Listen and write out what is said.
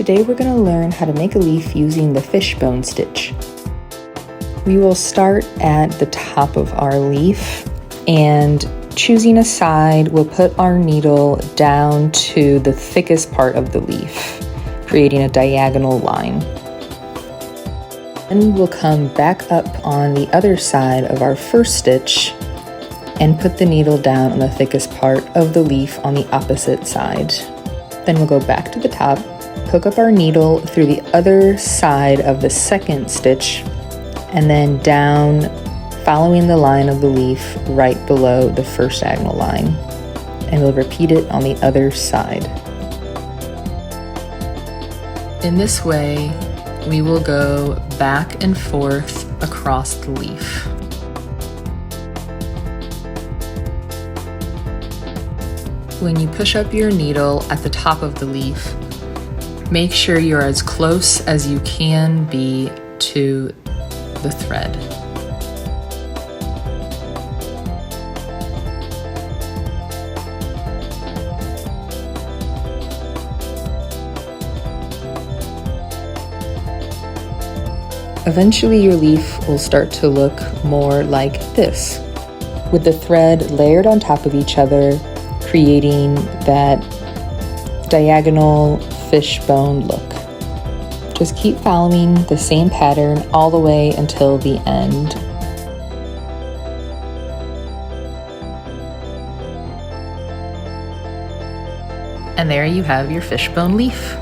Today we're going to learn how to make a leaf using the fishbone stitch. We will start at the top of our leaf, and choosing a side, we'll put our needle down to the thickest part of the leaf, creating a diagonal line. Then we'll come back up on the other side of our first stitch and put the needle down on the thickest part of the leaf on the opposite side. Then we'll go back to the top, hook up our needle through the other side of the second stitch, and then down, following the line of the leaf right below the first diagonal line. And we'll repeat it on the other side. In this way, we will go back and forth across the leaf. When you push up your needle at the top of the leaf, make sure you're as close as you can be to the thread. Eventually your leaf will start to look more like this, with the thread layered on top of each other, creating that diagonal fishbone look. Just keep following the same pattern all the way until the end. And there you have your fishbone leaf.